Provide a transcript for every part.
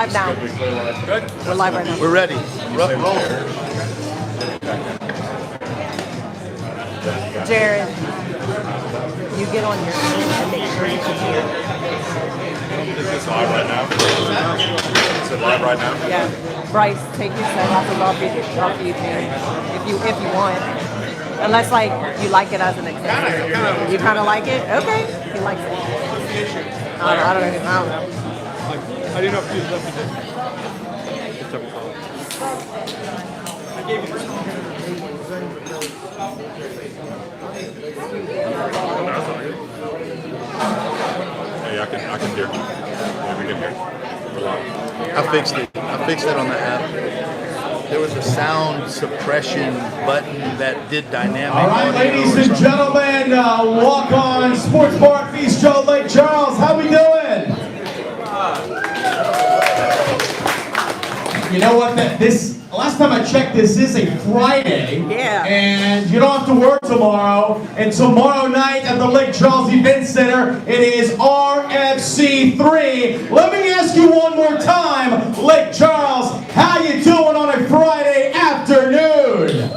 Live now. Good. We're live right now. We're ready. Roll. Jared, you get on your feet and make sure you can hear. Is this live right now? Is it live right now? Yeah. Bryce, take your sunglasses off you, Jared, if you want. Unless like you like it as an accessory. You kind of like it? Okay. He likes it. I don't know. I didn't know if you left it. I gave you this. Hey, I can hear. Yeah, we can hear. We're live. I fixed it. I fixed it on the app. There was a sound suppression button that did dynamic. All right, ladies and gentlemen, Walkons Sports Bar Bistro, Lake Charles. How we doing? You know what? Last time I checked, this is a Friday. Yeah. And you don't have to work tomorrow. And tomorrow night at the Lake Charles Event Center, it is RFC 3. Let me ask you one more time, Lake Charles, how you doing on a Friday afternoon?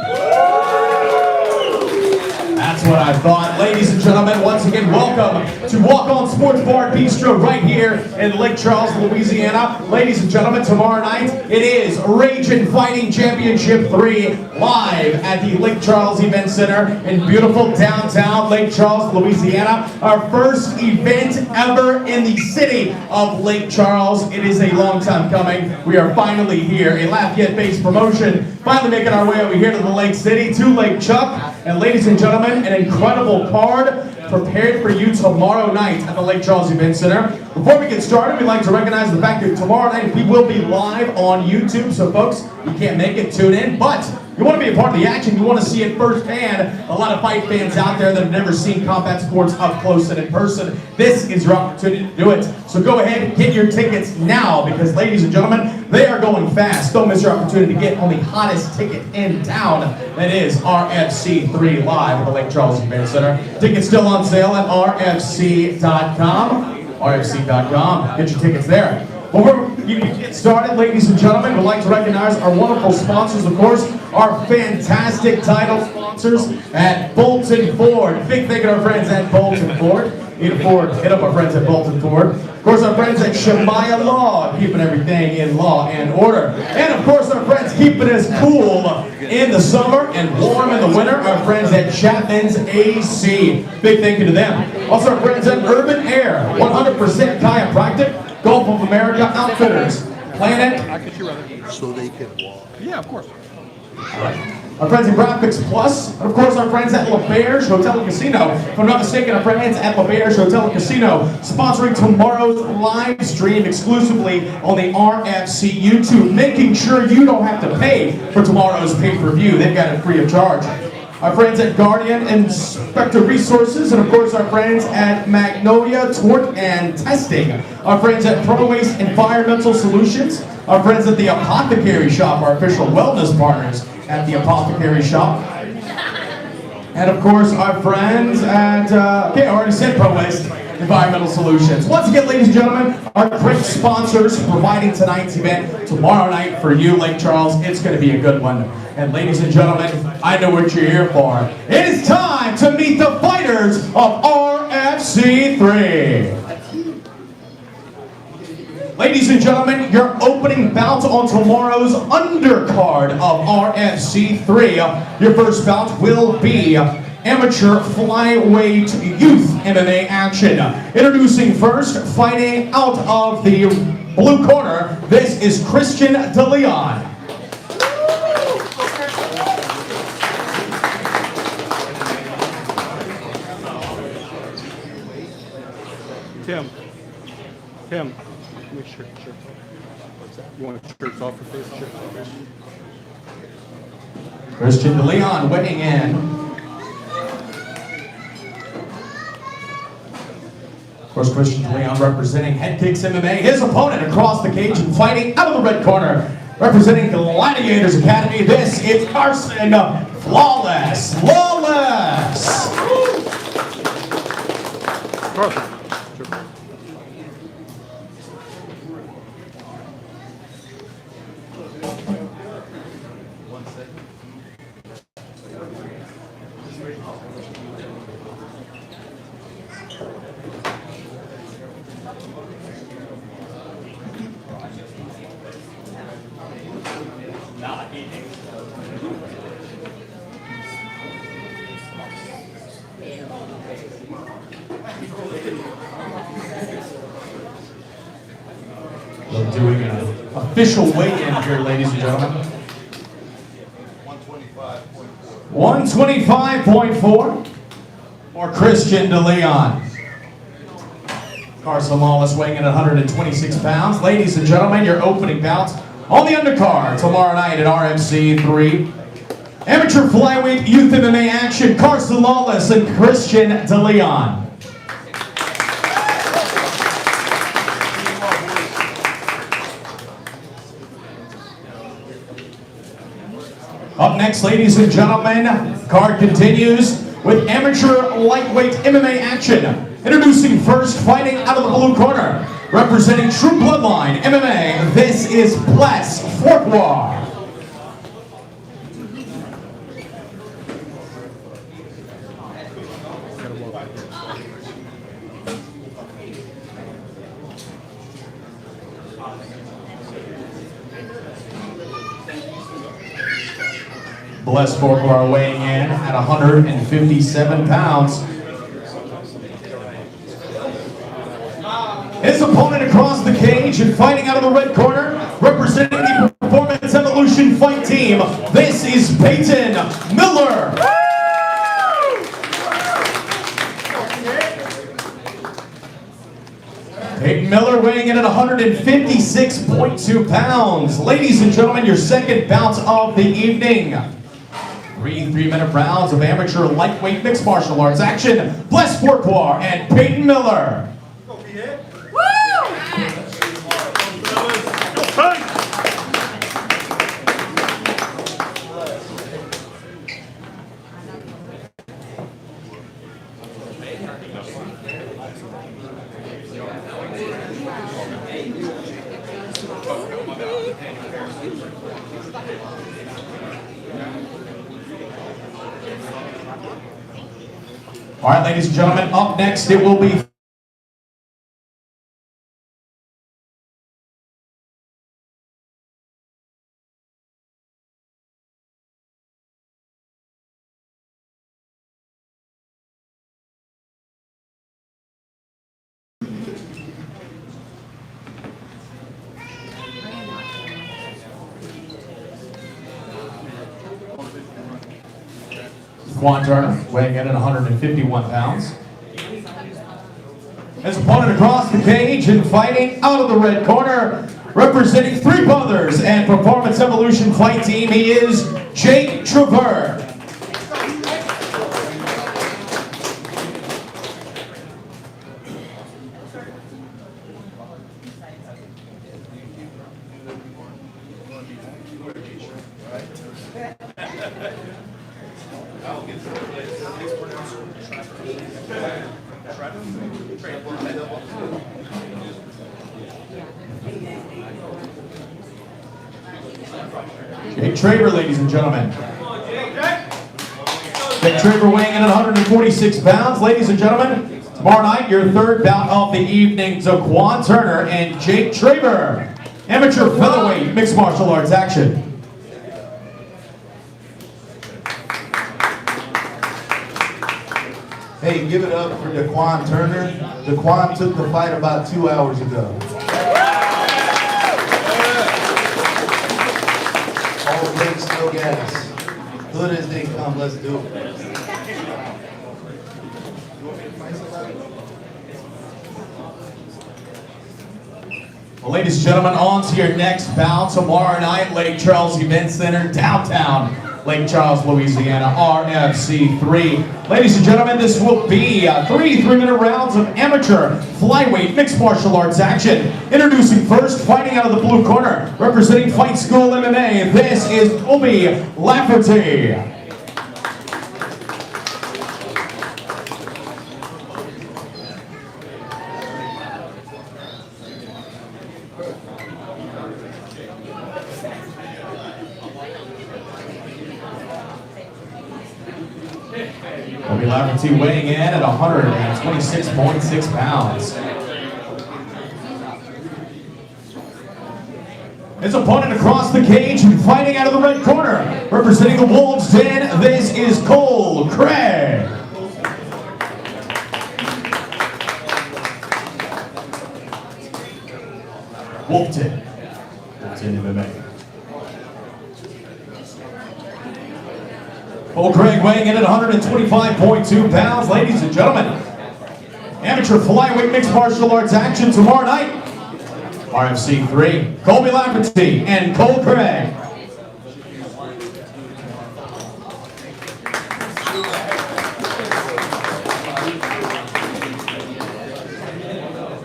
That's what I thought. Ladies and gentlemen, once again, welcome to Walkons Sports Bar Bistro right here in Lake Charles, Louisiana. Ladies and gentlemen, tomorrow night, it is Ragin' Fighting Championship 3 live at the Lake Charles Event Center in beautiful downtown Lake Charles, Louisiana. Our first event ever in the city of Lake Charles. It is a long time coming. We are finally here. A Lafayette-based promotion. Finally making our way over here to the Lake City, to Lake Chuck. And ladies and gentlemen, an incredible card prepared for you tomorrow night at the Lake Charles Event Center. Before we get started, we'd like to recognize the fact that tomorrow night we will be live on YouTube. So folks, you can't make it, tune in. But you want to be a part of the action, you want to see it firsthand. A lot of fight fans out there that have never seen combat sports up close and in person. This is your opportunity to do it. So go ahead and get your tickets now because, ladies and gentlemen, they are going fast. Don't miss your opportunity to get on the hottest ticket in town. That is RFC 3 live at the Lake Charles Event Center. Tickets still on sale at rfc.com. rfc.com. Get your tickets there. Before you get started, ladies and gentlemen, we'd like to recognize our wonderful sponsors, of course, our fantastic title sponsors at Bolton Ford. Big thank you to our friends at Bolton Ford. Need a Ford, hit up our friends at Bolton Ford. Of course, our friends at Shemaiah Law, keeping everything in law and order. And of course, our friends keeping us cool in the summer and warm in the winter, our friends at Chapman's AC. Big thank you to them. Also, our friends at Urban Air, 100% chiropractic. Gulf of America Outfitters, Planet. So they could walk. Yeah, of course. Our friends at Graphics Plus, and of course our friends at LaFair's Hotel and Casino. If I'm not mistaken, our friends at LaFair's Hotel and Casino sponsoring tomorrow's live stream exclusively on the RFC YouTube, making sure you don't have to pay for tomorrow's pay-per-view. They've got it free of charge. Our friends at Guardian Inspector Resources, and of course our friends at Magnolia Torque and Testing. Our friends at Pro Waste Environmental Solutions. Our friends at the Apothecary Shop, our official wellness partners at the Apothecary Shop. And of course our friends at, okay, I already said Pro Waste Environmental Solutions. Once again, ladies and gentlemen, our great sponsors providing tonight's event tomorrow night for you, Lake Charles. It's going to be a good one. And ladies and gentlemen, I know what you're here for. It is time to meet the fighters of RFC 3. Ladies and gentlemen, your opening bout on tomorrow's undercard of RFC 3. Your first bout will be amateur flyweight youth MMA action. Introducing first, fighting out of the blue corner, this is Christian DeLeon. Tim, make sure shirts off. What's that? You want shirts off for face? Shirts off. Christian DeLeon weighing in. Of course, Christian DeLeon representing Head Kicks MMA. His opponent across the cage and fighting out of the red corner, representing Gladiators Academy. This is Carson Flawless. We're doing an official weigh-in here, ladies and gentlemen. 125.4 for Christian DeLeon. Carson Lawless weighing in at 126 pounds. Ladies and gentlemen, your opening bout on the undercard tomorrow night at RFC 3. Amateur flyweight youth MMA action, Carson Lawless and Christian DeLeon. Up next, ladies and gentlemen, card continues with amateur lightweight MMA action. Introducing first, fighting out of the blue corner, representing True Bloodline MMA, this is Bless Forquar. Bless Forquar weighing in at 157 pounds. His opponent across the cage and fighting out of the red corner, representing the Performance Evolution Fight Team, this is Peyton Miller. Peyton Miller weighing in at 156.2 pounds. Ladies and gentlemen, your second bout of the evening. 3-minute rounds of amateur lightweight mixed martial arts action. Bless Forquar and Peyton Miller. All right, ladies and gentlemen, up next it will be Quan Turner, weighing in at 151 pounds. His opponent across the cage and fighting out of the red corner, representing Three Brothers and Performance Evolution Fight Team, he is Jake Trevor. Jake Traver, ladies and gentlemen. Jake Traver weighing in at 146 pounds. Ladies and gentlemen, tomorrow night, your third bout of the evening, Quan Turner and Jake Traver. Amateur featherweight mixed martial arts action. Hey, give it up for Daquan Turner. Daquan took the fight about 2 hours ago. All brakes, no gas. Hood as they come, let's do it. Well, ladies and gentlemen, on to your next bout tomorrow night, Lake Charles Event Center, downtown Lake Charles, Louisiana, RFC 3. Ladies and gentlemen, this will be 3-minute rounds of amateur flyweight mixed martial arts action. Introducing first, fighting out of the blue corner, representing Fight School MMA, this is Obi Lafferty. Obi Lafferty weighing in at 126.6 pounds. His opponent across the cage and fighting out of the red corner. Representing the Wolves Den, this is Cole Craig. Wolfton MMA. Cole Craig weighing in at 125.2 pounds. Ladies and gentlemen, amateur flyweight mixed martial arts action tomorrow night. RFC 3, Colby Lafferty and Cole Craig.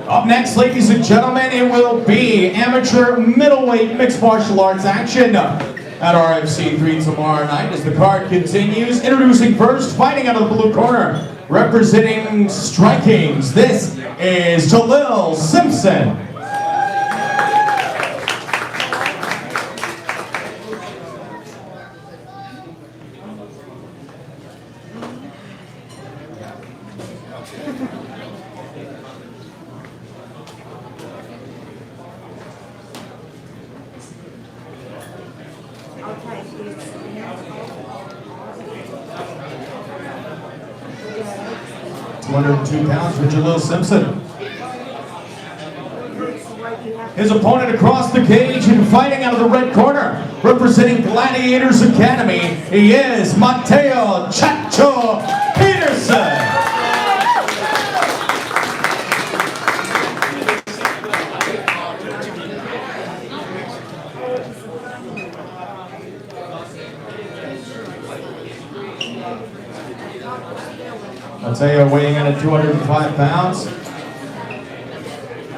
Up next, ladies and gentlemen, it will be amateur middleweight mixed martial arts action at RFC 3 tomorrow night as the card continues. Introducing first, fighting out of the blue corner, representing Strikings, this is Jalil Simpson. Okay, 202 pounds for Jalil Simpson. His opponent across the cage and fighting out of the red corner, representing Gladiators Academy, he is Mateo Chacho Peterson. Mateo weighing in at 205 pounds.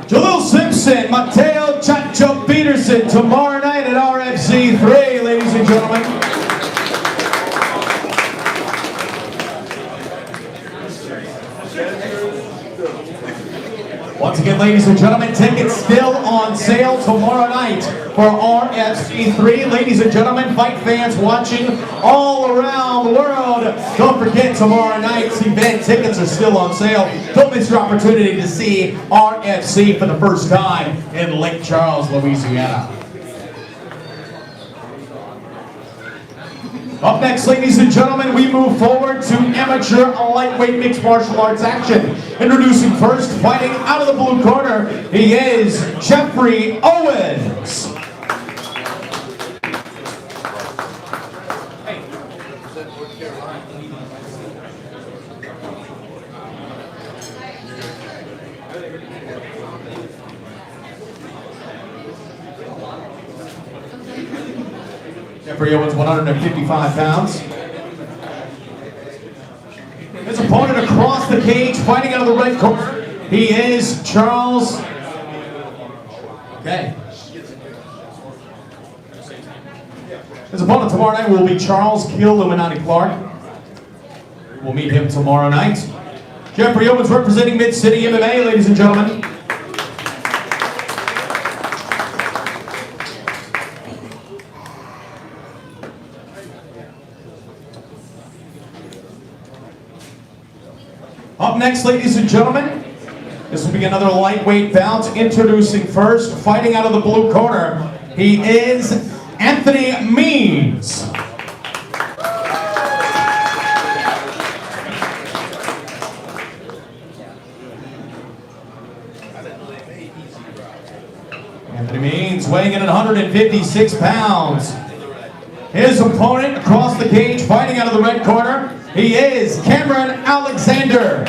Jalil Simpson, Mateo Chacho Peterson, tomorrow night at RFC 3, ladies and gentlemen. Once again, ladies and gentlemen, tickets still on sale tomorrow night for RFC 3. Ladies and gentlemen, fight fans watching all around the world, don't forget tomorrow night's event. Tickets are still on sale. Don't miss your opportunity to see RFC for the first time in Lake Charles, Louisiana. Up next, ladies and gentlemen, we move forward to amateur lightweight mixed martial arts action. Introducing first, fighting out of the blue corner, he is Jeffrey Owens. Jeffrey Owens, 155 pounds. His opponent across the cage, fighting out of the red corner, he is Charles. Okay. His opponent tomorrow night will be Charles Kill Illuminati Clark. We'll meet him tomorrow night. Jeffrey Owens representing Mid-City MMA, ladies and gentlemen. Up next, ladies and gentlemen, this will be another lightweight bout. Introducing first, fighting out of the blue corner, he is Anthony Means. Anthony Means weighing in at 156 pounds. His opponent across the cage, fighting out of the red corner, he is Cameron Alexander.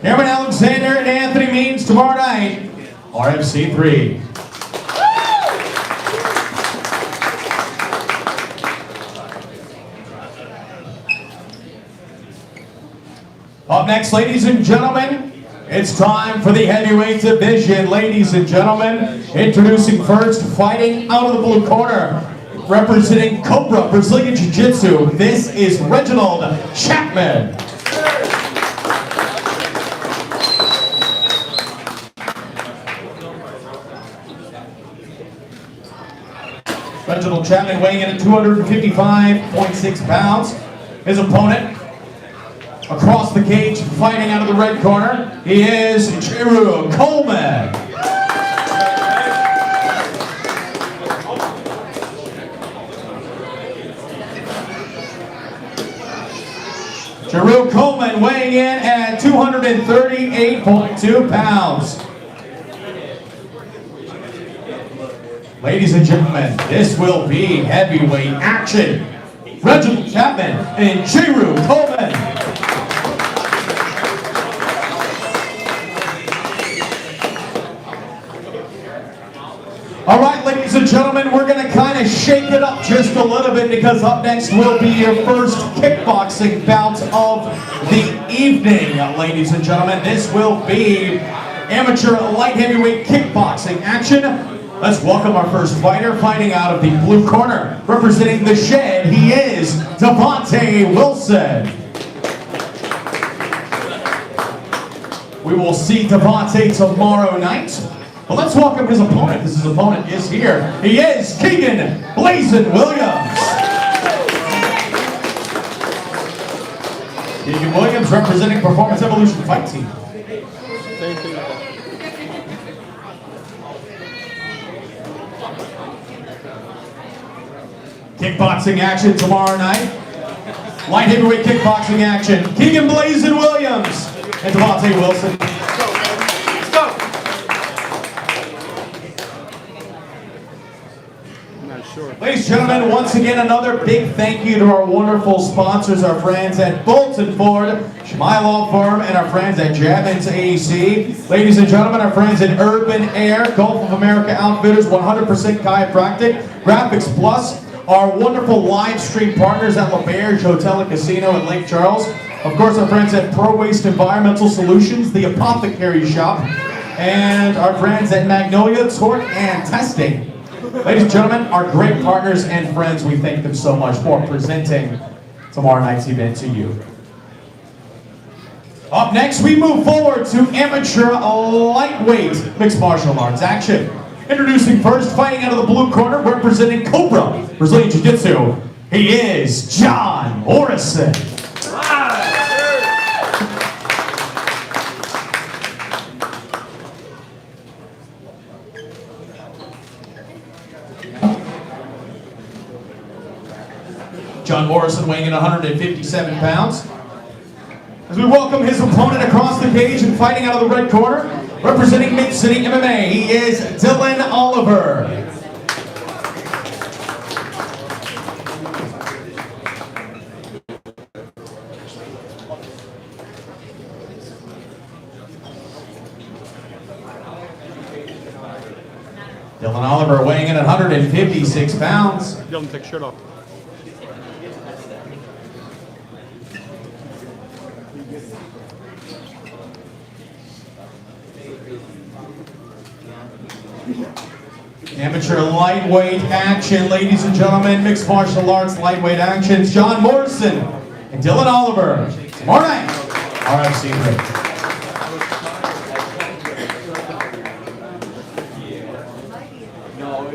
Cameron Alexander and Anthony Means tomorrow night, RFC 3. Up next, ladies and gentlemen, it's time for the heavyweight division. Ladies and gentlemen, introducing first, fighting out of the blue corner, representing Cobra Brazilian Jiu-Jitsu, this is Reginald Chapman. Reginald Chapman weighing in at 255.6 pounds. His opponent across the cage, fighting out of the red corner, he is Drew Coleman. Drew Coleman weighing in at 238.2 pounds. Ladies and gentlemen, this will be heavyweight action. Reginald Chapman and Drew Coleman. All right, ladies and gentlemen, we're going to kind of shake it up just a little bit because up next will be your first kickboxing bout of the evening, ladies and gentlemen. This will be amateur light heavyweight kickboxing action. Let's welcome our first fighter, fighting out of the blue corner, representing the Shed. He is Devontae Wilson. We will see Devontae tomorrow night. But let's welcome his opponent. His opponent is here. He is Keegan Blazin Williams. Keegan Williams representing Performance Evolution Fight Team. Thank you. Kickboxing action tomorrow night. Light heavyweight kickboxing action. Keegan Blazin Williams and Devontae Wilson. Let's go. I'm not sure. Ladies and gentlemen, once again, another big thank you to our wonderful sponsors, our friends at Bolton Ford, my law firm, and our friends at Javins AEC. Ladies and gentlemen, our friends at Urban Air, Gulf of America Outfitters, 100% chiropractic, Graphics Plus, our wonderful live stream partners at LaBerge Hotel and Casino in Lake Charles. Of course, our friends at Pro Waste Environmental Solutions, the Apothecary Shop, and our friends at Magnolia Torque and Testing. Ladies and gentlemen, our great partners and friends, we thank them so much for presenting tomorrow night's event to you. Up next, we move forward to amateur lightweight mixed martial arts action. Introducing first, fighting out of the blue corner, representing Cobra Brazilian Jiu-Jitsu, he is John Morrison. John Morrison weighing in 157 pounds. As we welcome his opponent across the cage and fighting out of the red corner, representing Mid-City MMA, he is Dylan Oliver. Dylan Oliver weighing in at 156 pounds. Dylan, take your shirt off. Amateur lightweight action, ladies and gentlemen, mixed martial arts lightweight actions. John Morrison and Dylan Oliver. Tomorrow night, RFC ring.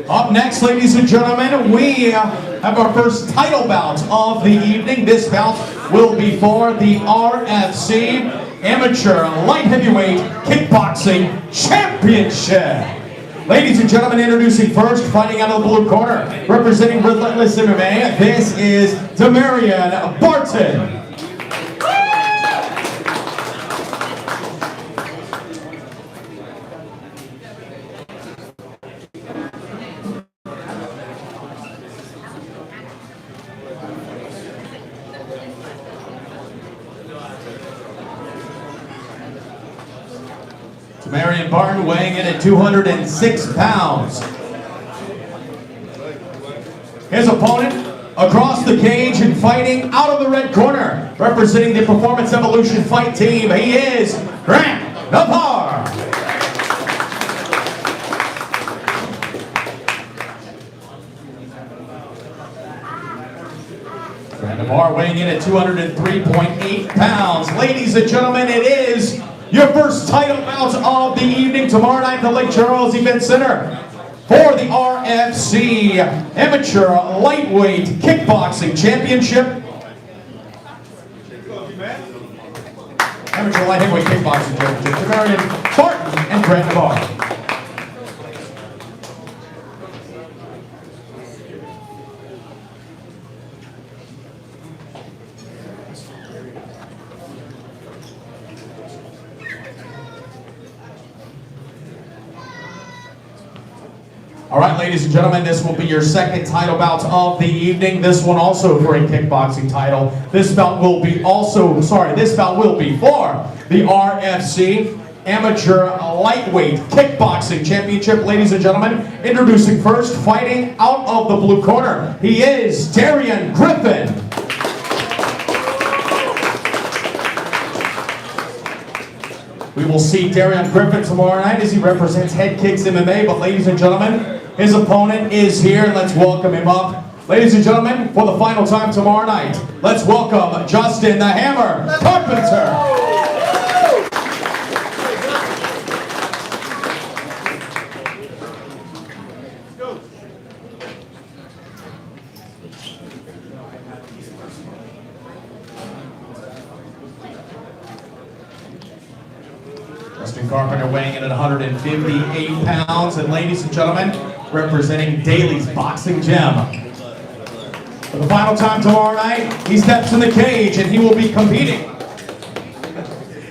Up next, ladies and gentlemen, we have our first title bout of the evening. This bout will be for the RFC Amateur Light Heavyweight Kickboxing Championship. Ladies and gentlemen, introducing first, fighting out of the blue corner, representing Relentless MMA, this is Demarion Barton. Demarion Barton weighing in at 206 pounds. His opponent across the cage and fighting out of the red corner, representing the Performance Evolution Fight Team, he is Grant Napar. Brandon Barr weighing in at 203.8 pounds. Ladies and gentlemen, it is your first title bout of the evening tomorrow night at the Lake Charles Event Center for the RFC Amateur Lightweight Kickboxing Championship. Amateur Light Heavyweight Kickboxing Championship. Jamarian Barton and Brandon Barr. All right, ladies and gentlemen, this will be your second title bout of the evening. This one also for a kickboxing title. This bout will be for the RFC Amateur Lightweight Kickboxing Championship. Ladies and gentlemen, introducing first, fighting out of the blue corner, he is Darian Griffin. We will see Darian Griffin tomorrow night as he represents Head Kicks MMA. But ladies and gentlemen, his opponent is here. Let's welcome him up. Ladies and gentlemen, for the final time tomorrow night, let's welcome Justin the Hammer Carpenter. Justin Carpenter weighing in at 158 pounds. And ladies and gentlemen, representing Daly's Boxing Gym. For the final time tomorrow night, he steps in the cage and he will be competing.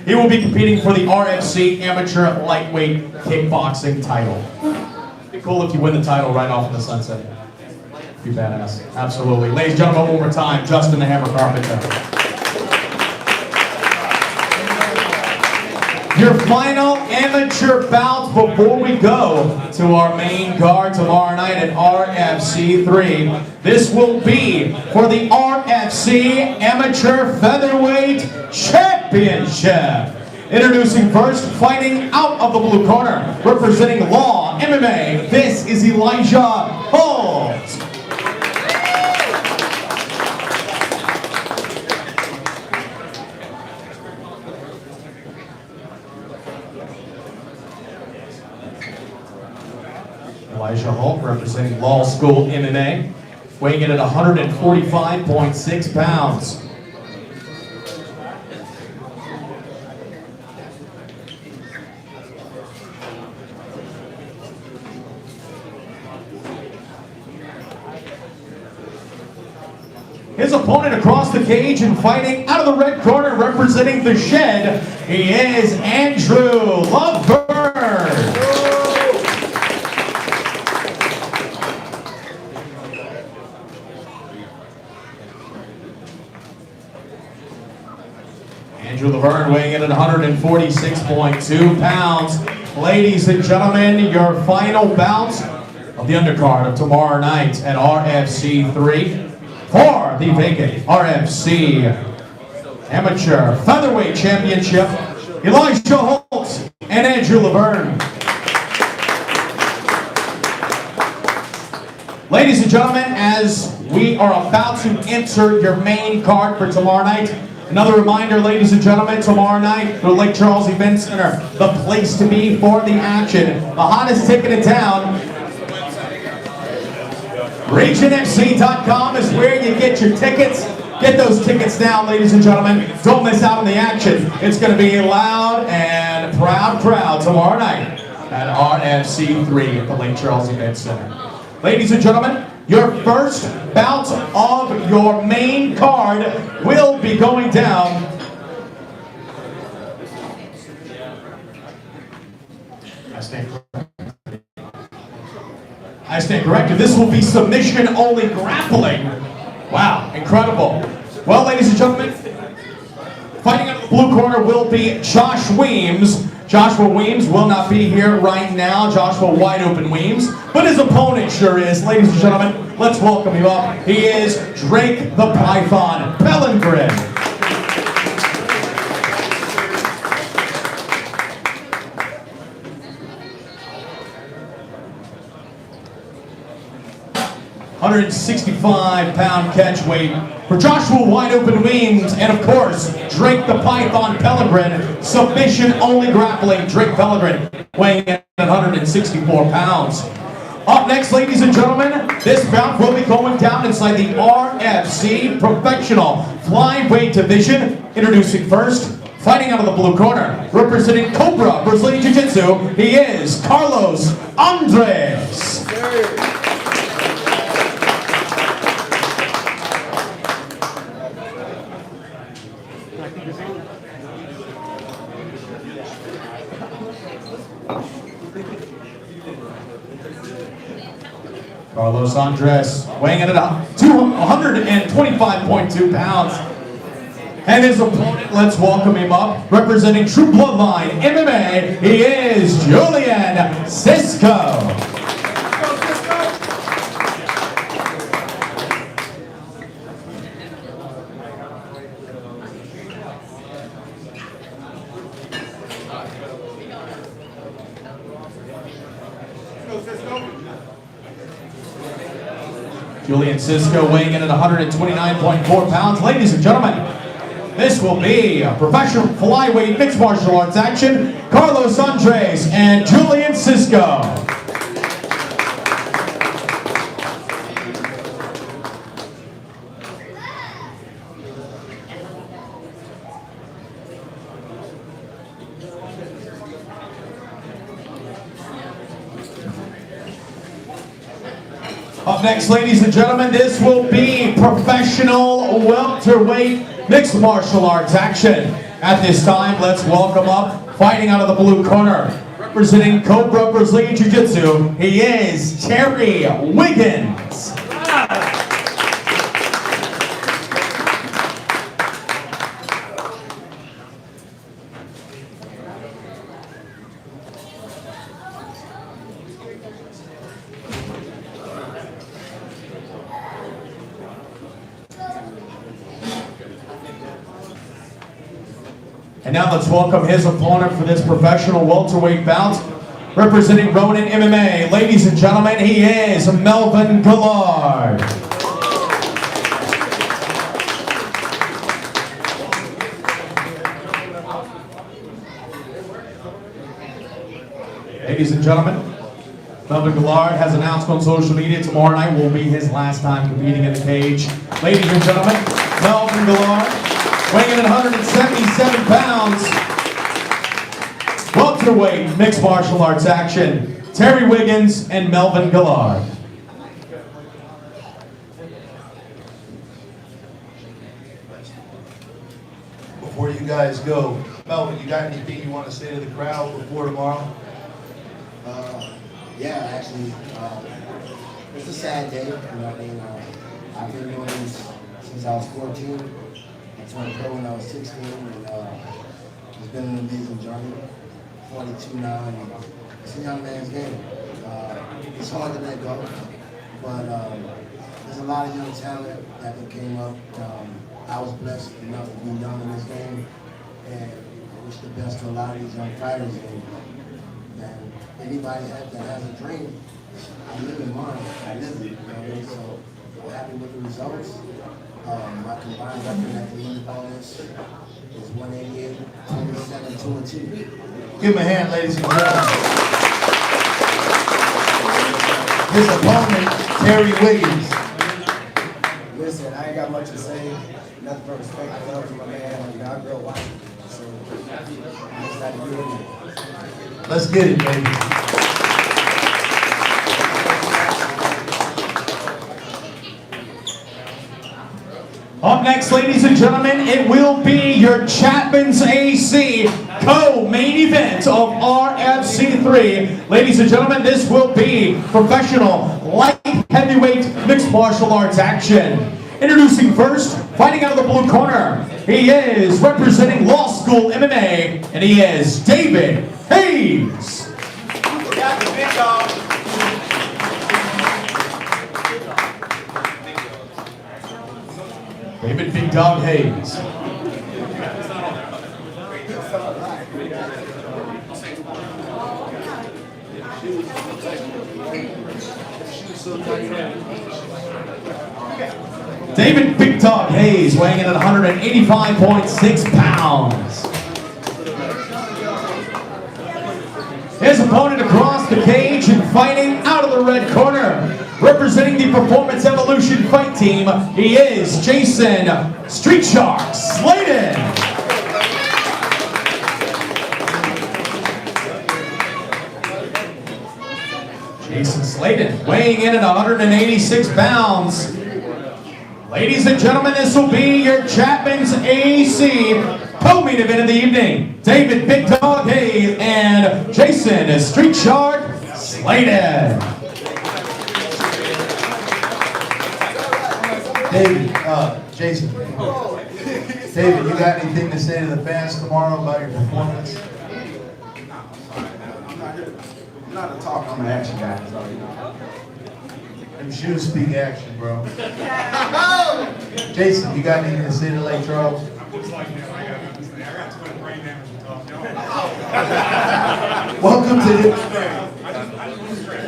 He will be competing for the RFC Amateur Lightweight Kickboxing title. It'd be cool if you win the title right off in the sunset. Be badass. Absolutely. Ladies and gentlemen, one more time, Justin the Hammer Carpenter. Your final amateur bout before we go to our main card tomorrow night at RFC 3. This will be for the RFC Amateur Featherweight Championship. Introducing first, fighting out of the blue corner, representing Law MMA, this is Elijah Holt. Elijah Holt representing Law School MMA, weighing in at 145.6 pounds. His opponent across the cage and fighting out of the red corner representing the Shed, he is Andrew Lovebird. Andrew Laverne weighing in at 146.2 pounds. Ladies and gentlemen, your final bout of the undercard of tomorrow night at RFC 3 for the vacant RFC Amateur Featherweight Championship, Elijah Holt and Andrew Laverne. Ladies and gentlemen, as we are about to enter your main card for tomorrow night, another reminder, ladies and gentlemen, tomorrow night, the Lake Charles Event Center, the place to be for the action. The hottest ticket in town, RegionFC.com is where you get your tickets. Get those tickets now, ladies and gentlemen. Don't miss out on the action. It's going to be a loud and proud crowd tomorrow night at RFC 3 at the Lake Charles Event Center. Ladies and gentlemen, your first bout of your main card will be going down. I stand corrected. This will be submission-only grappling. Wow, incredible. Well, ladies and gentlemen, fighting out of the blue corner will be Josh Weems. Joshua Weems will not be here right now. Joshua Wide Open Weems, but his opponent sure is. Ladies and gentlemen, let's welcome him up. He is Drake the Python Pellengren. 165-pound catch weight for Joshua Wide Open Weems, and of course, Drake the Python Pellegrin, submission only grappling, Drake Pellegrin, weighing in at 164 pounds. Up next, ladies and gentlemen, this bout will be going down inside the RFC Professional Flyweight Division. Introducing first, fighting out of the blue corner, representing Cobra Brazilian Jiu-Jitsu, he is Carlos Andres. Carlos Andres weighing in at 125.2 pounds. And his opponent, let's welcome him up, representing True Bloodline MMA, he is Julian Cisco. Julian Cisco weighing in at 129.4 pounds. Ladies and gentlemen, this will be a professional flyweight mixed martial arts action. Carlos Andres and Julian Cisco. Up next, ladies and gentlemen, this will be professional welterweight mixed martial arts action. At this time, let's welcome up, fighting out of the blue corner, representing Cobra Brazilian Jiu-Jitsu, he is Terry Weighins. And now let's welcome his opponent for this professional welterweight bout, representing Ronin MMA. Ladies and gentlemen, he is Melvin Gillard. Ladies and gentlemen, Melvin Gillard has announced on social media tomorrow night will be his last time competing in the cage. Ladies and gentlemen, Melvin Gillard, weighing in at 177 pounds, welterweight mixed martial arts action, Terry Weighins and Melvin Gillard. Before you guys go, Melvin, you got anything you want to say to the crowd before tomorrow? Yeah, actually, it's a sad day. You know what I mean? I've been doing this since I was 14. I turned pro when I was 16, and it's been an amazing journey. 42 now, and it's a young man's game. It's hard to let go, but there's a lot of young talent that came up. I was blessed enough to be young in this game, and I wish the best to a lot of these young fighters. And anybody that has a dream, I live in mine. I live it. You know what I mean? So I'm happy with the results. My combined record at the end of all this is 188, 27, 2-2. Give him a hand, ladies and gentlemen. His opponent, Terry Weighins. Listen, I ain't got much to say. Nothing but respect and love for my man. I grew up watching. So I just had to do it. Let's get it, baby. Up next, ladies and gentlemen, it will be your Chapman's AC co-main event of RFC 3. Ladies and gentlemen, this will be professional light heavyweight mixed martial arts action. Introducing first, fighting out of the blue corner, he is representing Law School MMA, and he is David Hayes. David Big Dog Hayes. David Big Dog Hayes weighing in at 185.6 pounds. His opponent across the cage and fighting out of the red corner. Representing the Performance Evolution Fight Team, he is Jason Street Shark Sladen. Jason Sladen weighing in at 186 pounds. Ladies and gentlemen, this will be your Chapman's AC co-main event of the evening. David Big Dog Hayes and Jason Street Shark Sladen. David, Jason. David, you got anything to say to the fans tomorrow about your performance? I'm not a talk, I'm an action guy. Them shoes speak action, bro. Jason, you got anything to say to Lake Charles? Looks like this. I got nothing to say. I got too much brain damage to talk. Welcome to the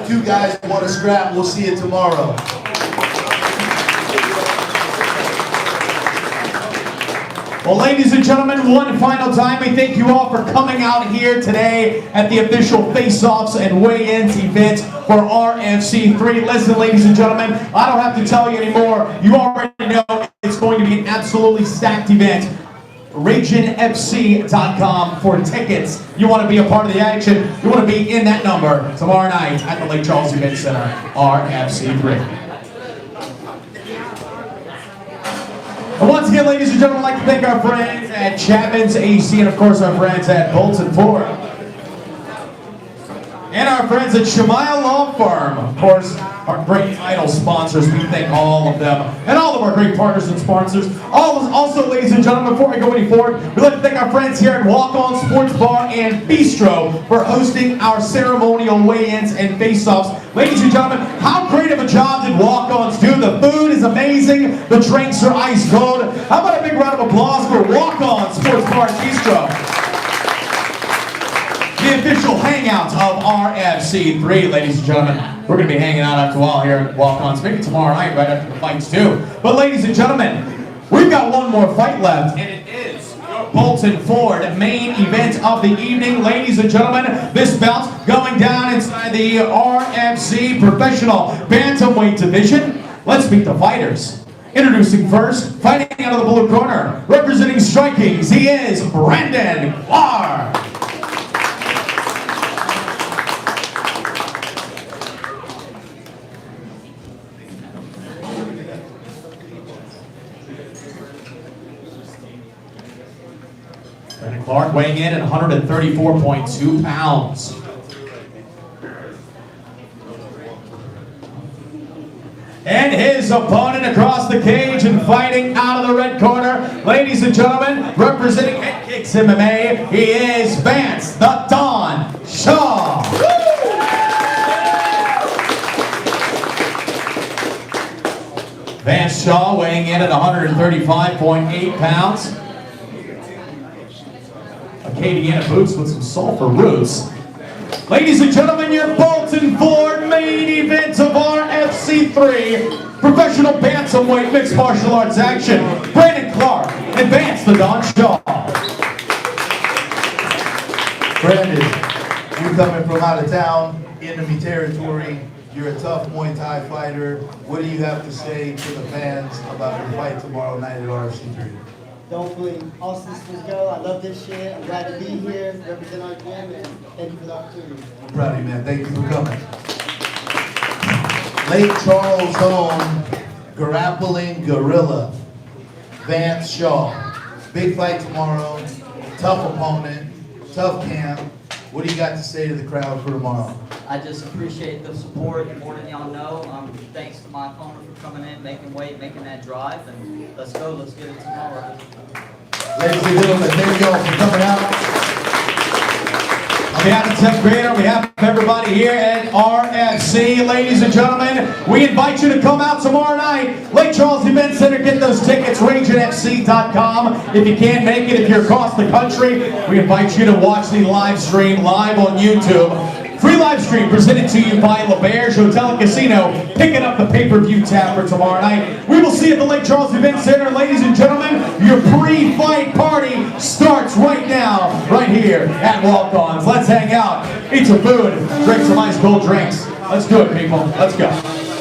Two Guys Want to Scrap. We'll see you tomorrow. Well, ladies and gentlemen, one final time, we thank you all for coming out here today at the official Face-Offs and Weigh-Ins event for RFC 3. Listen, ladies and gentlemen, I don't have to tell you anymore. You already know it's going to be an absolutely stacked event. RagingFC.com for tickets. You want to be a part of the action. You want to be in that number tomorrow night at the Lake Charles Event Center, RFC 3. And once again, ladies and gentlemen, I'd like to thank our friends at Chapman's AC and, of course, our friends at Bolton Ford. And our friends at Shemaiah Law Firm, of course, our great title sponsors. We thank all of them and all of our great partners and sponsors. Also, ladies and gentlemen, before I go any forward, we'd like to thank our friends here at Walkons Sports Bar and Bistro for hosting our ceremonial weigh-ins and face-offs. Ladies and gentlemen, how great of a job did Walk-Ons do? The food is amazing. The drinks are ice cold. How about a big round of applause for Walk-Ons Sports Bar and Bistro? The official hangout of RFC 3, ladies and gentlemen. We're going to be hanging out after a while here at Walk-Ons, maybe tomorrow night, right after the fights too. But ladies and gentlemen, we've got one more fight left, and it is your Bolton Ford main event of the evening. Ladies and gentlemen, this bout going down inside the RFC Professional Bantamweight Division. Let's meet the fighters. Introducing first, fighting out of the blue corner, representing Strikings, he is Brandon Clark. Brandon Clark weighing in at 134.2 pounds. And his opponent across the cage and fighting out of the red corner, ladies and gentlemen, representing Head Kicks MMA, he is Vance the Don Shaw. Vance Shaw weighing in at 135.8 pounds. Acadiana boots with some sulfur roots. Ladies and gentlemen, your Bolton Ford main event of RFC 3, professional bantamweight mixed martial arts action. Brandon Clark and Vance the Don Shaw. Brandon, you're coming from out of town, enemy territory. You're a tough Muay Thai fighter. What do you have to say to the fans about your fight tomorrow night at RFC 3? Hopefully, all systems go. I love this shit. I'm glad to be here, represent our gym, and thank you for the opportunity. I'm proud of you, man. Thank you for coming. Lake Charles home, grappling gorilla, Vance Shaw. Big fight tomorrow, tough opponent, tough camp. What do you got to say to the crowd for tomorrow? I just appreciate the support more than y'all know. Thanks to my opponent for coming in, making weight, making that drive, and let's go, let's get it tomorrow. Ladies and gentlemen, thank you all for coming out. On behalf of 10th grade, on behalf of everybody here at RFC, ladies and gentlemen, we invite you to come out tomorrow night. Lake Charles Event Center, get those tickets, RagingFC.com. If you can't make it, if you're across the country, we invite you to watch the live stream live on YouTube Free live stream presented to you by LeBear's Hotel and Casino, picking up the pay-per-view tab for tomorrow night. We will see you at the Lake Charles Event Center. Ladies and gentlemen, your pre-fight party starts right now, right here at Walkons. Let's hang out, eat some food, drink some ice cold drinks. Let's do it, people. Let's go.